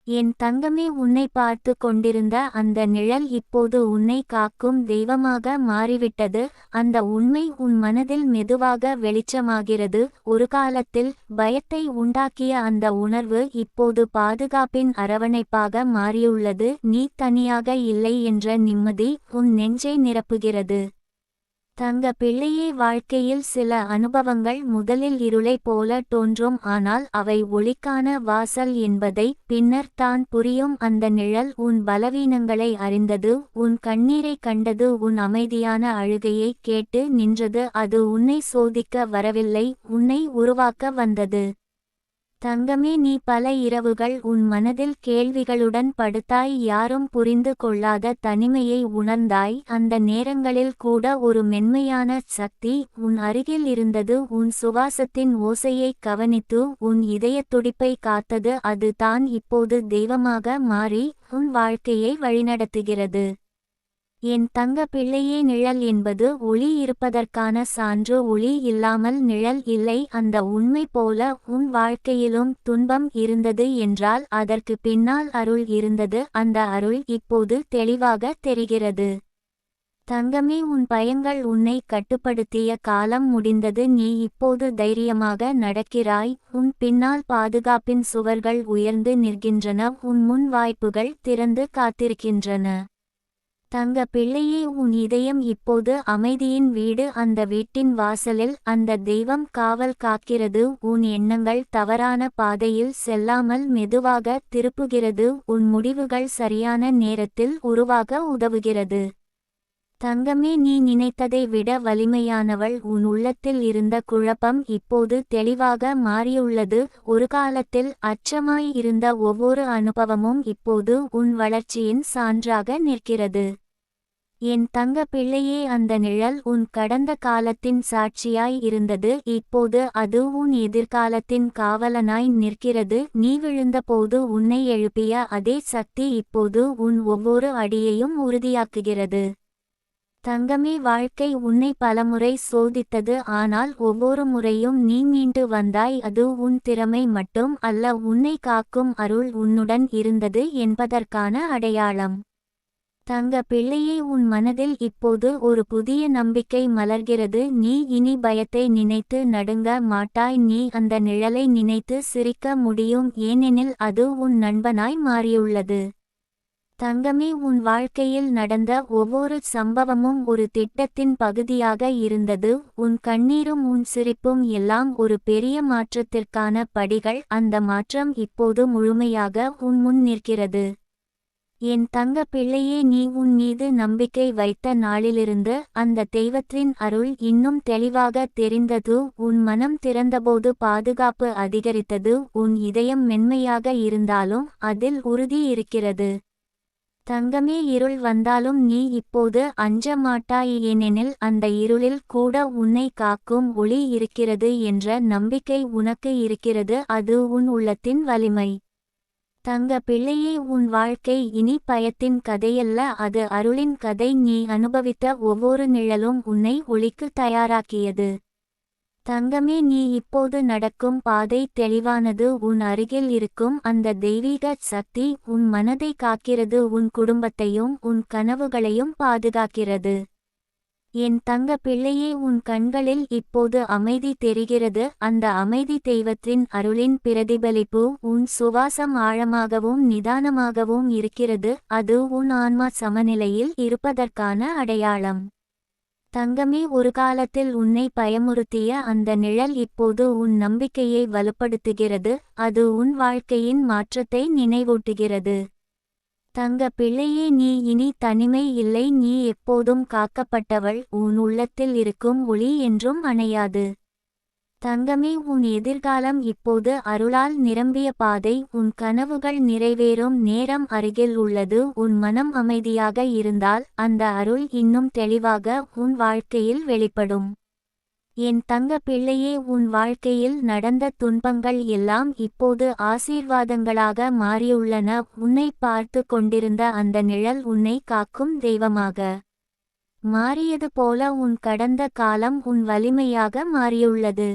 என் தங்கமே, உன்னை பார்த்து கொண்டிருந்த அந்த நிழல் இப்போது உன்னை காக்கும் தெய்வமாக மாறிவிட்டது. அந்த உண்மை உன் மனதில் மெதுவாக வெளிச்சமாகிறது. ஒரு காலத்தில் பயத்தை உண்டாக்கிய அந்த உணர்வு இப்போது பாதுகாப்பின் அரவணைப்பாக மாறியுள்ளது. நீ தனியாக இல்லை என்ற நிம்மதி உன் நெஞ்சை நிரப்புகிறது. தங்க பிள்ளையே, வாழ்க்கையில் சில அனுபவங்கள் முதலில் இருளைப் போல தோன்றும், ஆனால் அவை ஒளிக்கான வாசல் என்பதை பின்னர் தான் புரியும். அந்த நிழல் உன் பலவீனங்களை அறிந்தது, உன் கண்ணீரை கண்டது, உன் அமைதியான அழுகையை கேட்டு நின்றது. அது உன்னை சோதிக்க வரவில்லை, உன்னை உருவாக்க வந்தது. தங்கமே, நீ பல இரவுகள் உன் மனதில் கேள்விகளுடன் படுத்தாய். யாரும் புரிந்து கொள்ளாத தனிமையை உணர்ந்தாய். அந்த நேரங்களில் கூட ஒரு மென்மையான சக்தி உன் அருகில் இருந்தது. உன் சுவாசத்தின் ஓசையை கவனித்து உன் இதயத் துடிப்பை காத்தது. அது தான் இப்போது தெய்வமாக மாறி உன் வாழ்க்கையை வழிநடத்துகிறது. என் தங்க பிள்ளையே, நிழல் என்பது ஒளி இருப்பதற்கான சான்று. ஒளி இல்லாமல் நிழல் இல்லை. அந்த உண்மை போல உன் வாழ்க்கையிலும் துன்பம் இருந்தது என்றால் அதற்கு பின்னால் அருள் இருந்தது. அந்த அருள் இப்போது தெளிவாக தெரிகிறது. தங்கமே, உன் பயங்கள் உன்னை கட்டுப்படுத்திய காலம் முடிந்தது. நீ இப்போது தைரியமாக நடக்கிறாய். உன் பின்னால் பாதுகாப்பின் சுவர்கள் உயர்ந்து நிற்கின்றன. உன் முன் வாய்ப்புகள் திறந்து காத்திருக்கின்றன. தங்க பிள்ளையே, உன் இதயம் இப்போது அமைதியின் வீடு. அந்த வீட்டின் வாசலில் அந்த தெய்வம் காவல் காக்கிறது. உன் எண்ணங்கள் தவறான பாதையில் செல்லாமல் மெதுவாக திருப்புகிறது. உன் முடிவுகள் சரியான நேரத்தில் உருவாக உதவுகிறது. தங்கமே, நீ நினைத்ததை விட வலிமையானவள். உன் உள்ளத்தில் இருந்த குழப்பம் இப்போது தெளிவாக மாறியுள்ளது. ஒரு காலத்தில் அச்சமாய் இருந்த ஒவ்வொரு அனுபவமும் இப்போது உன் வளர்ச்சியின் சான்றாக நிற்கிறது. என் தங்க பிள்ளையே, அந்த நிழல் உன் கடந்த காலத்தின் சாட்சியாய் இருந்தது. இப்போது அது உன் எதிர்காலத்தின் காவலனாய் நிற்கிறது. நீ விழுந்தபோது உன்னை எழுப்பிய அதே சக்தி இப்போது உன் ஒவ்வொரு அடியையும் உறுதியாக்குகிறது. தங்கமே, வாழ்க்கை உன்னை பலமுறை சோதித்தது, ஆனால் ஒவ்வொரு முறையும் நீ மீண்டு வந்தாய். அது உன் திறமை மட்டும் அல்ல, உன்னை காக்கும் அருள் உன்னுடன் இருந்தது என்பதற்கான அடையாளம். தங்க பிள்ளையே, உன் மனதில் இப்போது ஒரு புதிய நம்பிக்கை மலர்கிறது. நீ இனி பயத்தை நினைத்து நடுங்க மாட்டாய். நீ அந்த நிழலை நினைத்து சிரிக்க முடியும், ஏனெனில் அது உன் நண்பனாய் மாறியுள்ளது. தங்கமே, உன் வாழ்க்கையில் நடந்த ஒவ்வொரு சம்பவமும் ஒரு திட்டத்தின் பகுதியாக இருந்தது. உன் கண்ணீரும் உன் சிரிப்பும் எல்லாம் ஒரு பெரிய மாற்றத்திற்கான படிகள். அந்த மாற்றம் இப்போது முழுமையாக உன் முன் நிற்கிறது. என் தங்க பிள்ளையே, நீ உன் மீது நம்பிக்கை வைத்த நாளிலிருந்து அந்த தெய்வத்தின் அருள் இன்னும் தெளிவாக தெரிந்தது. உன் மனம் திறந்தபோது பாதுகாப்பு அதிகரித்தது. உன் இதயம் மென்மையாக இருந்தாலும் அதில் உறுதி இருக்கிறது. தங்கமே, இருள் வந்தாலும் நீ இப்போது அஞ்ச மாட்டாய், ஏனெனில் அந்த இருளில் கூட உன்னை காக்கும் ஒளி இருக்கிறது என்ற நம்பிக்கை உனக்கு இருக்கிறது. அது உன் உள்ளத்தின் வலிமை. தங்க பிள்ளையே, உன் வாழ்க்கை இனி பயத்தின் கதையல்ல, அது அருளின் கதை. நீ அனுபவித்த ஒவ்வொரு நிழலும் உன்னை ஒளிக்கு தயாராக்கியது. தங்கமே, நீ இப்போது நடக்கும் பாதை தெளிவானது. உன் அருகில் இருக்கும் அந்த தெய்வீக சக்தி உன் மனதை காக்கிறது, உன் குடும்பத்தையும் உன் கனவுகளையும் பாதுகாக்கிறது. என் தங்க பிள்ளையே, உன் கண்களில் இப்போது அமைதி தெரிகிறது. அந்த அமைதி தெய்வத்தின் அருளின் பிரதிபலிப்பு. உன் சுவாசம் ஆழமாகவும் நிதானமாகவும் இருக்கிறது. அது உன் ஆன்மா சமநிலையில் இருப்பதற்கான அடையாளம். தங்கமே, ஒரு காலத்தில் உன்னை பயமுறுத்திய அந்த நிழல் இப்போது உன் நம்பிக்கையை வலுப்படுத்துகிறது. அது உன் வாழ்க்கையின் மாற்றத்தை நினைவூட்டுகிறது. தங்க பிள்ளையே, நீ இனி தனிமை இல்லை. நீ எப்போதும் காக்கப்பட்டவள். உன் உள்ளத்தில் இருக்கும் ஒளி என்றும் அணையாது. தங்கமே, உன் எதிர்காலம் இப்போது அருளால் நிரம்பிய பாதை. உன் கனவுகள் நிறைவேறும் நேரம் அருகில் உள்ளது. உன் மனம் அமைதியாக இருந்தால் அந்த அருள் இன்னும் தெளிவாக உன் வாழ்க்கையில் வெளிப்படும். என் தங்க பிள்ளையே, உன் வாழ்க்கையில் நடந்த துன்பங்கள் எல்லாம் இப்போது ஆசீர்வாதங்களாக மாறியுள்ளன. உன்னை பார்த்து கொண்டிருந்த அந்த நிழல் உன்னை காக்கும் தெய்வமாக மாறியது போல உன் கடந்த காலம் உன் வலிமையாக மாறியுள்ளது.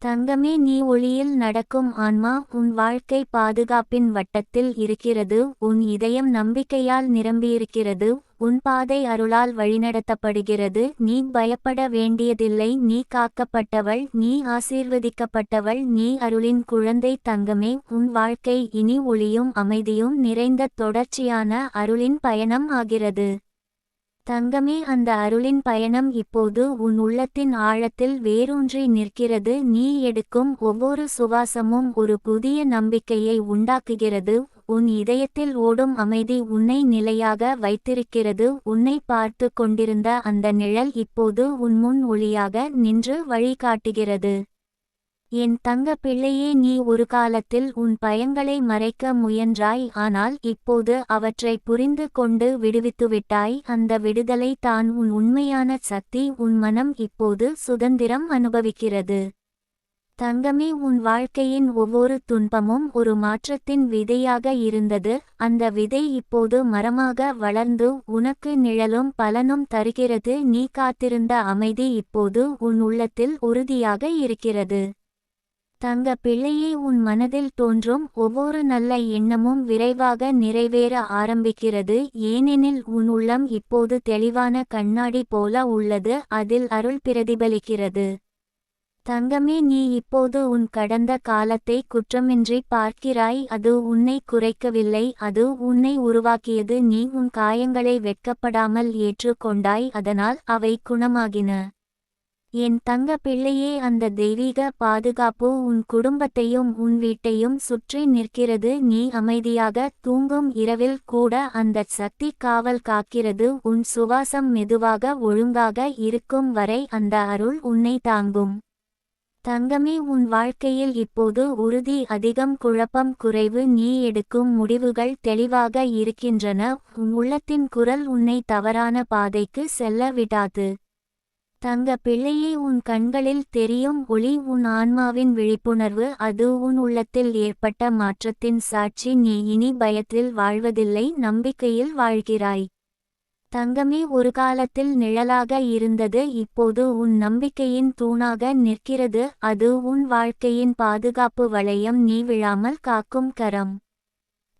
தங்கமே, நீ ஒளியில் நடக்கும் ஆன்மா. உன் வாழ்க்கை பாதுகாப்பின் வட்டத்தில் இருக்கிறது. உன் இதயம் நம்பிக்கையால் நிரம்பியிருக்கிறது. உன் பாதை அருளால் வழிநடத்தப்படுகிறது. நீ பயப்பட வேண்டியதில்லை. நீ காக்கப்பட்டவள், நீ ஆசீர்வதிக்கப்பட்டவள், நீ அருளின் குழந்தை. தங்கமே, உன் வாழ்க்கை இனி ஒளியும் அமைதியும் நிறைந்த தொடர்ச்சியான அருளின் பயணம் ஆகிறது. தங்கமே, அந்த அருளின் பயணம் இப்போது உன் உள்ளத்தின் ஆழத்தில் வேரூன்றி நிற்கிறது. நீ எடுக்கும் ஒவ்வொரு சுவாசமும் ஒரு புதிய நம்பிக்கையை உண்டாக்குகிறது. உன் இதயத்தில் ஓடும் அமைதி உன்னை நிலையாக வைத்திருக்கிறது. உன்னை பார்த்து கொண்டிருந்த அந்த நிழல் இப்போது உன் முன் ஒளியாக நின்று வழிகாட்டுகிறது. என் தங்க பிள்ளையே, நீ ஒரு காலத்தில் உன் பயங்களை மறைக்க முயன்றாய். ஆனால் இப்போது அவற்றை புரிந்து கொண்டு விடுவித்துவிட்டாய். அந்த விடுதலை தான் உன் உண்மையான சக்தி. உன் மனம் இப்போது சுதந்திரம் அனுபவிக்கிறது. தங்கமே, உன் வாழ்க்கையின் ஒவ்வொரு துன்பமும் ஒரு மாற்றத்தின் விதையாக இருந்தது. அந்த விதை இப்போது மரமாக வளர்ந்து உனக்கு நிழலும் பலனும் தருகிறது. நீ காத்திருந்த அமைதி இப்போது உன் உள்ளத்தில் உறுதியாக இருக்கிறது. தங்க பிள்ளையே, உன் மனதில் தோன்றும் ஒவ்வொரு நல்ல எண்ணமும் விரைவாக நிறைவேற ஆரம்பிக்கிறது. ஏனெனில் உன் உள்ளம் இப்போது தெளிவான கண்ணாடி போல உள்ளது. அதில் அருள் பிரதிபலிக்கிறது. தங்கமே, நீ இப்போது உன் கடந்த காலத்தை குற்றமின்றி பார்க்கிறாய். அது உன்னை குறைக்கவில்லை, அது உன்னை உருவாக்கியது. நீ உன் காயங்களை வெட்கப்படாமல் ஏற்றுக்கொண்டாய், அதனால் அவை குணமாகின. என் தங்க பிள்ளையே, அந்த தெய்வீக பாதுகாப்பு உன் குடும்பத்தையும் உன் வீட்டையும் சுற்றி நிற்கிறது. நீ அமைதியாக தூங்கும் இரவில் கூட அந்த சக்தி காவல் காக்கிறது. உன் சுவாசம் மெதுவாக ஒழுங்காக இருக்கும் வரை அந்த அருள் உன்னை தாங்கும். தங்கமே, உன் வாழ்க்கையில் இப்போது உறுதி அதிகம், குழப்பம் குறைவு. நீ எடுக்கும் முடிவுகள் தெளிவாக இருக்கின்றன. உன் உள்ளத்தின் குரல் உன்னை தவறான பாதைக்கு செல்ல விடாது. தங்க பிள்ளையே, உன் கண்களில் தெரியும் ஒளி உன் ஆன்மாவின் விழிப்புணர்வு. அது உன் உள்ளத்தில் ஏற்பட்ட மாற்றத்தின் சாட்சி. நீ இனி பயத்தில் வாழ்வதில்லை, நம்பிக்கையில் வாழ்கிறாய். தங்கமே, ஒரு காலத்தில் நிழலாக இருந்தது, இப்போது உன் நம்பிக்கையின் தூணாக நிற்கிறது. அது உன் வாழ்க்கையின் பாதுகாப்பு வளையம், நீ விழாமல் காக்கும் கரம்.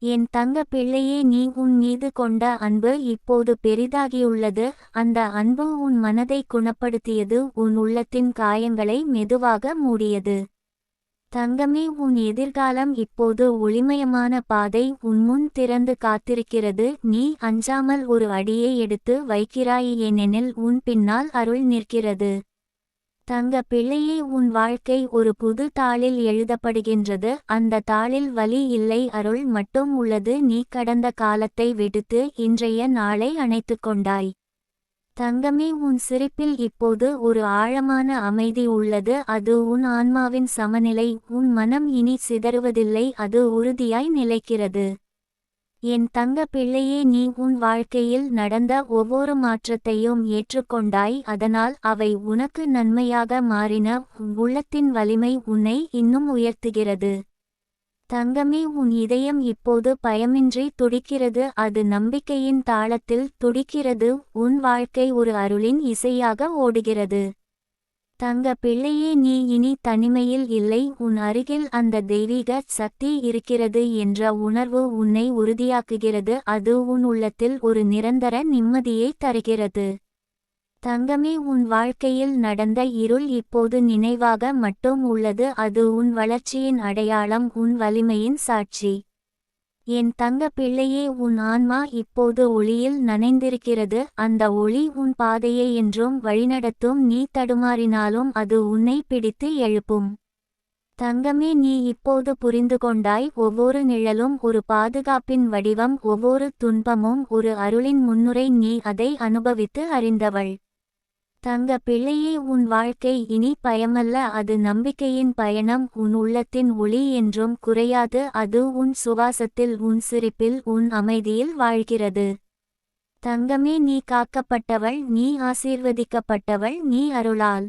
என் தங்க பிள்ளையே, நீ உன் மீது கொண்ட அன்பு இப்போது பெரிதாகியுள்ளது. அந்த அன்பு உன் மனதை குணப்படுத்தியது, உன் உள்ளத்தின் காயங்களை மெதுவாக மூடியது. தங்கமே, உன் எதிர்காலம் இப்போது ஒளிமயமான பாதை உன் முன் திறந்து காத்திருக்கிறது. நீ அஞ்சாமல் ஒரு அடியை எடுத்து வைக்கிறாய், ஏனெனில் உன் பின்னால் அருள் நிற்கிறது. தங்க பிள்ளையே, உன் வாழ்க்கை ஒரு புது தாளில் எழுதப்படுகின்றது. அந்த தாளில் வலி இல்லை, அருள் மட்டும் உள்ளது. நீ கடந்த காலத்தை விடுத்து இன்றைய நாளை அணைத்துக் கொண்டாய். தங்கமே, உன் சிரிப்பில் இப்போது ஒரு ஆழமான அமைதி உள்ளது. அது உன் ஆன்மாவின் சமநிலை. உன் மனம் இனி சிதறுவதில்லை, அது உறுதியாய் நிலைக்கிறது. என் தங்க பிள்ளையே, நீ உன் வாழ்க்கையில் நடந்த ஒவ்வொரு மாற்றத்தையும் ஏற்றுக்கொண்டாய், அதனால் அவை உனக்கு நன்மையாக மாறின. உன் உள்ளத்தின் வலிமை உன்னை இன்னும் உயர்த்துகிறது. தங்கமே, உன் இதயம் இப்போது பயமின்றி துடிக்கிறது. அது நம்பிக்கையின் தாளத்தில் துடிக்கிறது. உன் வாழ்க்கை ஒரு அருளின் இசையாக ஓடுகிறது. தங்க பிள்ளையே, நீ இனி தனிமையில் இல்லை. உன் அருகில் அந்த தெய்வீக சக்தி இருக்கிறது என்ற உணர்வு உன்னை உறுதியாக்குகிறது. அது உன் உள்ளத்தில் ஒரு நிரந்தர நிம்மதியை தருகிறது. தங்கமே, உன் வாழ்க்கையில் நடந்த இருள் இப்போது நினைவாக மட்டும் உள்ளது. அது உன் வளர்ச்சியின் அடையாளம், உன் வலிமையின் சாட்சி. என் தங்க பிள்ளையே, உன் ஆன்மா இப்போது ஒளியில் நனைந்திருக்கிறது. அந்த ஒளி உன் பாதையை என்றும் வழிநடத்தும். நீ தடுமாறினாலும் அது உன்னை பிடித்து எழுப்பும். தங்கமே, நீ இப்போது புரிந்து கொண்டாய், ஒவ்வொரு நிழலும் ஒரு பாதுகாப்பின் வடிவம், ஒவ்வொரு துன்பமும் ஒரு அருளின் முன்னுரை. நீ அதை அனுபவித்து அறிந்தவள். தங்க பிள்ளையே, உன் வாழ்க்கை இனி பயமல்ல, அது நம்பிக்கையின் பயணம். உன் உள்ளத்தின் ஒளி என்றும் குறையாது. அது உன் சுவாசத்தில், உன் சிரிப்பில், உன் அமைதியில் வாழ்கிறது. தங்கமே, நீ காக்கப்பட்டவள், நீ ஆசீர்வதிக்கப்பட்டவள், நீ அருளால்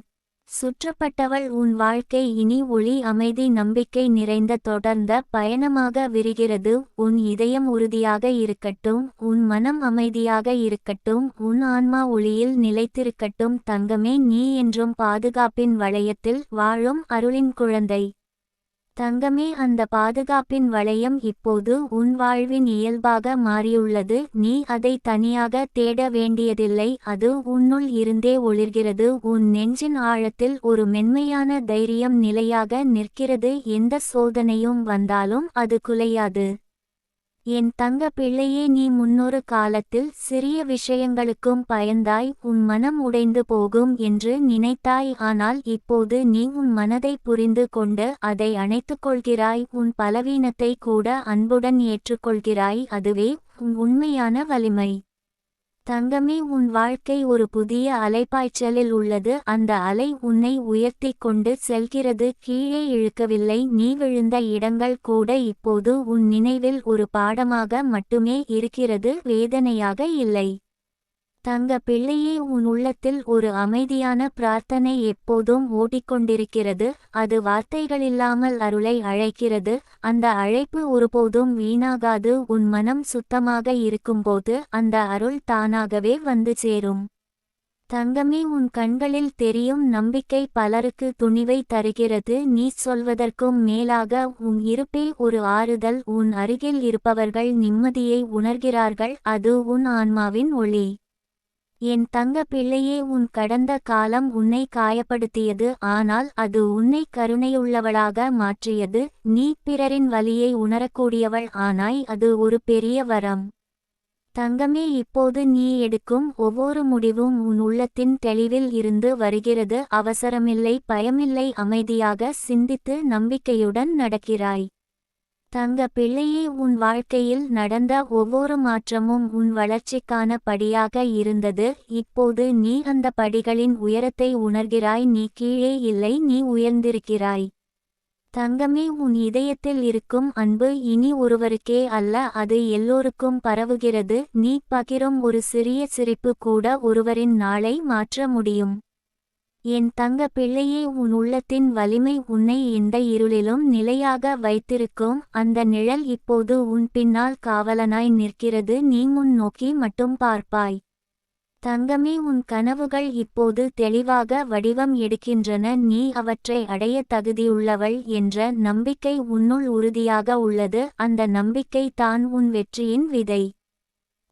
சுற்றப்பட்டவள் உன் வாழ்க்கை இனி ஒளி அமைதி நம்பிக்கை நிறைந்த தொடர்ந்த பயணமாக விரிகிறது. உன் இதயம் உறுதியாக இருக்கட்டும், உன் மனம் அமைதியாக இருக்கட்டும், உன் ஆன்மா ஒளியில் நிலைத்திருக்கட்டும். தங்கமே, நீ என்றும் பாதுகாப்பின் வளையத்தில் வாழும் அருளின் குழந்தை. தங்கமே, அந்த பாதுகாப்பின் வளையம் இப்போது உன் வாழ்வின் இயல்பாக மாறியுள்ளது. நீ அதை தனியாக தேட வேண்டியதில்லை, அது உன்னுள் இருந்தே ஒளிர்கிறது. உன் நெஞ்சின் ஆழத்தில் ஒரு மென்மையான தைரியம் நிலையாக நிற்கிறது. எந்த சோதனையும் வந்தாலும் அது குலையாது. என் தங்க பிள்ளையே, நீ முன்னொரு காலத்தில் சிறிய விஷயங்களுக்கும் பயந்தாய், உன் மனம் உடைந்து போகும் என்று நினைத்தாய். ஆனால் இப்போது நீ உன் மனதை புரிந்து கொண்டு அதை அணைத்துக்கொள்கிறாய். உன் பலவீனத்தை கூட அன்புடன் ஏற்றுக்கொள்கிறாய். அதுவே உன் உண்மையான வலிமை. தங்கமே, உன் வாழ்க்கை ஒரு புதிய அலைப்பாய்ச்சலில் உள்ளது. அந்த அலை உன்னை உயர்த்தி கொண்டு செல்கிறது, கீழே இழுக்கவில்லை. நீ விழுந்த இடங்கள் கூட இப்போது உன் நினைவில் ஒரு பாடமாக மட்டுமே இருக்கிறது, வேதனையாக இல்லை. தங்க பிள்ளையே, உன் உள்ளத்தில் ஒரு அமைதியான பிரார்த்தனை எப்போதும் ஓடிக்கொண்டிருக்கிறது. அது வார்த்தைகளில்லாமல் அருளை அழைக்கிறது. அந்த அழைப்பு ஒருபோதும் வீணாகாது. உன் மனம் சுத்தமாக இருக்கும்போது அந்த அருள் தானாகவே வந்து சேரும். தங்கமே, உன் கண்களில் தெரியும் நம்பிக்கை பலருக்கு துணிவை தருகிறது. நீ சொல்வதற்கும் மேலாக உன் இருப்பே ஒரு ஆறுதல். உன் அருகில் இருப்பவர்கள் நிம்மதியை உணர்கிறார்கள். அது உன் ஆன்மாவின் ஒளி. என் தங்க பிள்ளையே, உன் கடந்த காலம் உன்னை காயப்படுத்தியது, ஆனால் அது உன்னை கருணையுள்ளவளாக மாற்றியது. நீ பிறரின் வலியை உணரக்கூடியவள் ஆனாய், அது ஒரு பெரிய வரம். தங்கமே, இப்போது நீ எடுக்கும் ஒவ்வொரு முடிவும் உன் உள்ளத்தின் தெளிவில் இருந்து வருகிறது. அவசரமில்லை, பயமில்லை, அமைதியாக சிந்தித்து நம்பிக்கையுடன் நடக்கிறாய். தங்க பிள்ளையே, உன் வாழ்க்கையில் நடந்த ஒவ்வொரு மாற்றமும் உன் வளர்ச்சிக்கான படியாக இருந்தது. இப்போது நீ அந்த படிகளின் உயரத்தை உணர்கிறாய். நீ கீழே இல்லை, நீ உயர்ந்திருக்கிறாய். தங்கமே, உன் இதயத்தில் இருக்கும் அன்பு இனி ஒருவருக்கே அல்ல, அது எல்லோருக்கும் பரவுகிறது. நீ பகிரும் ஒரு சிறிய சிரிப்பு கூட ஒருவரின் நாளை மாற்ற முடியும். என் தங்க பிள்ளையே, உன் உள்ளத்தின் வலிமை உன்னை எந்த இருளிலும் நிலையாக வைத்திருக்கும். அந்த நிழல் இப்போது உன் பின்னால் காவலனாய் நிற்கிறது. நீ முன் நோக்கி மட்டும் பார்ப்பாய். தங்கமே, உன் கனவுகள் இப்போது தெளிவாக வடிவம் எடுக்கின்றன. நீ அவற்றை அடைய தகுதியுள்ளவள் என்ற நம்பிக்கை உன்னுள் உறுதியாக உள்ளது. அந்த நம்பிக்கை தான் உன் வெற்றியின் விதை.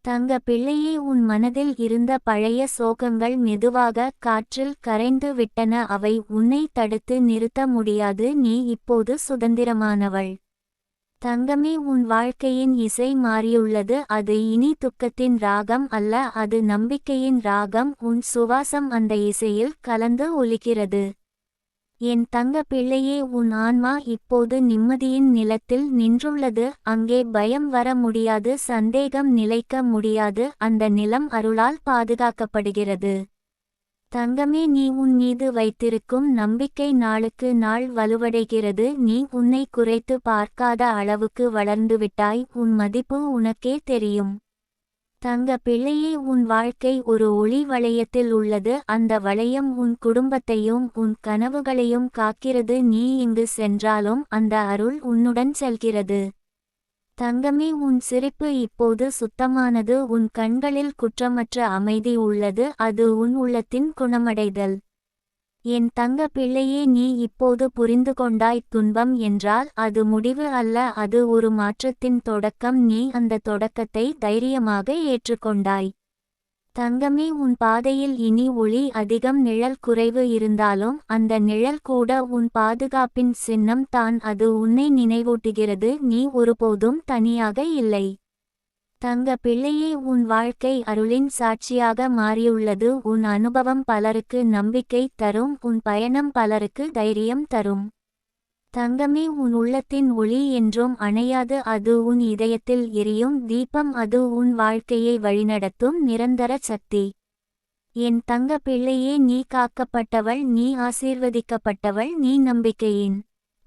தங்க பிள்ளையே, உன் மனதில் இருந்த பழைய சோகங்கள் மெதுவாக காற்றில் கரைந்து விட்டன. அவை உன்னை தடுத்து நிறுத்த முடியாது. நீ இப்போது சுதந்திரமானவள். தங்கமே, உன் வாழ்க்கையின் இசை மாறியுள்ளது. அது இனி துக்கத்தின் ராகம் அல்ல, அது நம்பிக்கையின் ராகம். உன் சுவாசம் அந்த இசையில் கலந்து ஒலிக்கிறது. என் தங்க பிள்ளையே, உன் ஆன்மா இப்போது நிம்மதியின் நிலத்தில் நின்றுள்ளது. அங்கே பயம் வர முடியாது, சந்தேகம் நிலைக்க முடியாது. அந்த நிலம் அருளால் பாதுகாக்கப்படுகிறது. தங்கமே, நீ உன் மீது வைத்திருக்கும் நம்பிக்கை நாளுக்கு நாள் வலுவடைகிறது. நீ உன்னை குறைத்து பார்க்காத அளவுக்கு வளர்ந்துவிட்டாய். உன் மதிப்பு உனக்கே தெரியும். தங்க பிள்ளையே, உன் வாழ்க்கை ஒரு ஒளி வளையத்தில் உள்ளது. அந்த வளையம் உன் குடும்பத்தையும் உன் கனவுகளையும் காக்கிறது. நீ எங்கு சென்றாலும் அந்த அருள் உன்னுடன் செல்கிறது. தங்கமே, உன் சிரிப்பு இப்போது சுத்தமானது. உன் கண்களில் குற்றமற்ற அமைதி உள்ளது. அது உன் உள்ளத்தின் குணமடைதல். என் தங்க பிள்ளையே, நீ இப்போது புரிந்து கொண்டாய், துன்பம் என்றால் அது முடிவு அல்ல, அது ஒரு மாற்றத்தின் தொடக்கம். நீ அந்த தொடக்கத்தை தைரியமாக ஏற்றுக்கொண்டாய். தங்கமே, உன் பாதையில் இனி ஒளி அதிகம், நிழல் குறைவு இருந்தாலும் அந்த நிழல் கூட உன் பாதுகாப்பின் சின்னம் தான். அது உன்னை நினைவூட்டுகிறது, நீ ஒருபோதும் தனியாக இல்லை. தங்க பிள்ளையே, உன் வாழ்க்கை அருளின் சாட்சியாக மாறியுள்ளது. உன் அனுபவம் பலருக்கு நம்பிக்கை தரும். உன் பயணம் பலருக்கு தைரியம் தரும். தங்கமே, உன் உள்ளத்தின் ஒளி என்றும் அணையாது. அது உன் இதயத்தில் எரியும் தீபம். அது உன் வாழ்க்கையை வழிநடத்தும் நிரந்தர சக்தி. என் தங்க பிள்ளையே, நீ காக்கப்பட்டவள், நீ ஆசீர்வதிக்கப்பட்டவள், நீ நம்பிக்கையின்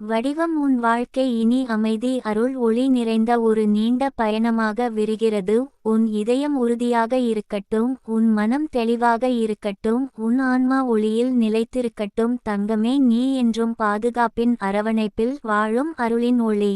வடிவம் உன் வாழ்க்கை இனி அமைதி அருள் ஒளி நிறைந்த ஒரு நீண்ட பயணமாக விரிகிறது. உன் இதயம் உறுதியாக இருக்கட்டும், உன் மனம் தெளிவாக இருக்கட்டும், உன் ஆன்மா ஒளியில் நிலைத்திருக்கட்டும் தங்கமே. நீ என்றும் பாதுகாப்பின் அரவணைப்பில் வாழும் அருளின் ஒளி.